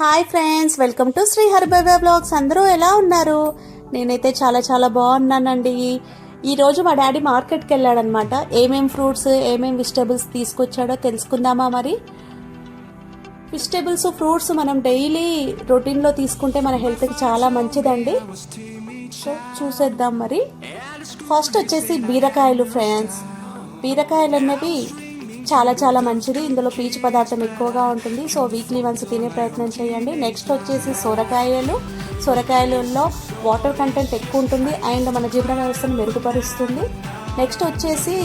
Hi friends, welcome to Sri Haribhavya blogs. అందరూ ఎలా ఉన్నారు? నేనైతే చాలా చాలా బాగున్నానండి. ఈరోజు మా డాడీ మార్కెట్కి వెళ్ళాడనమాట. ఏమేం ఫ్రూట్స్ ఏమేం వెజిటేబుల్స్ తీసుకొచ్చాడో తెలుసుకుందామా? మరి వెజిటేబుల్స్ ఫ్రూట్స్ మనం డైలీ రొటీన్లో తీసుకుంటే మన హెల్త్కి చాలా మంచిదండి. సో చూసేద్దాం. మరి ఫస్ట్ వచ్చేసి బీరకాయలు ఫ్రెండ్స్. బీరకాయలు అనేవి చాలా చాలా మంచిది. ఇందులో పీచు పదార్థం ఎక్కువగా ఉంటుంది. సో వీక్లీ వన్స్ తినే ప్రయత్నం చేయండి. నెక్స్ట్ వచ్చేసి సొరకాయలు. సొరకాయలలో వాటర్ కంటెంట్ ఎక్కువ ఉంటుంది అండ్ మన జీర్ణ వ్యవస్థను మెరుగుపరుస్తుంది. నెక్స్ట్ వచ్చేసి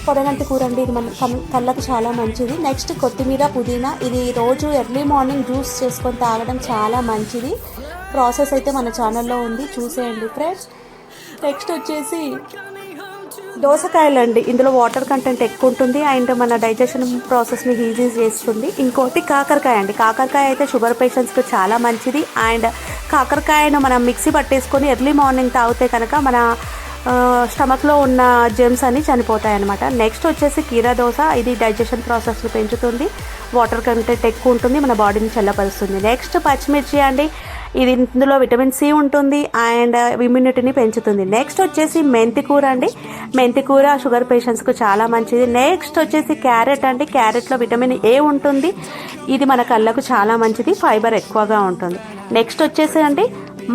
పొడగంటి కూర అండి. ఇది మన కళ్ళకు చాలా మంచిది. నెక్స్ట్ కొత్తిమీర, పుదీనా. ఇది రోజు ఎర్లీ మార్నింగ్ జ్యూస్ చేసుకొని తాగడం చాలా మంచిది. ప్రాసెస్ అయితే మన ఛానల్లో ఉంది, చూసేయండి ఫ్రెండ్స్. నెక్స్ట్ వచ్చేసి దోసకాయలు అండి. ఇందులో వాటర్ కంటెంట్ ఎక్కువ ఉంటుంది అండ్ మన డైజెషన్ ప్రాసెస్ని ఈజీ చేస్తుంది. ఇంకోటి కాకరకాయ అండి. కాకరకాయ అయితే షుగర్ పేషెంట్స్కి చాలా మంచిది అండ్ కాకరకాయను మనం మిక్సీ పట్టేసుకొని ఎర్లీ మార్నింగ్ తాగితే కనుక మన స్టమక్లో ఉన్న జెమ్స్ అన్ని చనిపోతాయి అన్నమాట. నెక్స్ట్ వచ్చేసి కీరా దోస. ఇది డైజెషన్ ప్రాసెస్ని పెంచుతుంది, వాటర్ కంటెంట్ ఎక్కువ ఉంటుంది, మన బాడీని చల్లపరుస్తుంది. నెక్స్ట్ పచ్చిమిర్చి అండి. ఇది ఇందులో విటమిన్ సి ఉంటుంది అండ్ ఇమ్యూనిటీని పెంచుతుంది. నెక్స్ట్ వచ్చేసి మెంతికూర అండి. మెంతికూర షుగర్ పేషెంట్స్కి చాలా మంచిది. నెక్స్ట్ వచ్చేసి క్యారెట్ అండి. క్యారెట్లో విటమిన్ ఏ ఉంటుంది. ఇది మన కళ్ళకు చాలా మంచిది, ఫైబర్ ఎక్కువగా ఉంటుంది. నెక్స్ట్ వచ్చేసి అండి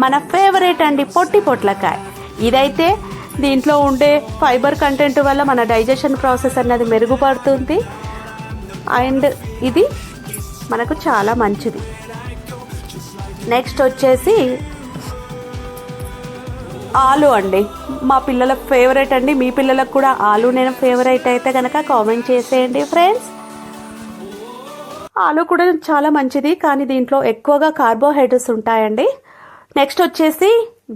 మన ఫేవరెట్ అండి పొట్లకాయ. ఇదైతే దీంట్లో ఉండే ఫైబర్ కంటెంట్ వల్ల మన డైజెషన్ ప్రాసెస్ అన్నది మెరుగుపడుతుంది అండ్ ఇది మనకు చాలా మంచిది. నెక్స్ట్ వచ్చేసి ఆలు అండి. మా పిల్లల ఫేవరెట్ అండి. మీ పిల్లలకు కూడా ఆలు నేను ఫేవరెట్ అయితే కనుక కామెంట్ చేసేయండి ఫ్రెండ్స్. ఆలు కూడా చాలా మంచిది కానీ దీంట్లో ఎక్కువగా కార్బోహైడ్రేట్స్ ఉంటాయండి. నెక్స్ట్ వచ్చేసి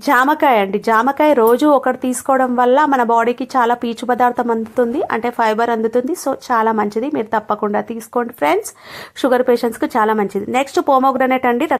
జామకాయ అండి. జామకాయ రోజు ఒకటి తీసుకోవడం వల్ల మన బాడీకి చాలా పీచు పదార్థం అందుతుంది, అంటే ఫైబర్ అందుతుంది. సో చాలా మంచిది, మీరు తప్పకుండా తీసుకోండి ఫ్రెండ్స్. షుగర్ పేషెంట్స్కి చాలా మంచిది. నెక్స్ట్ పోమోగ్రనేట్ అండి.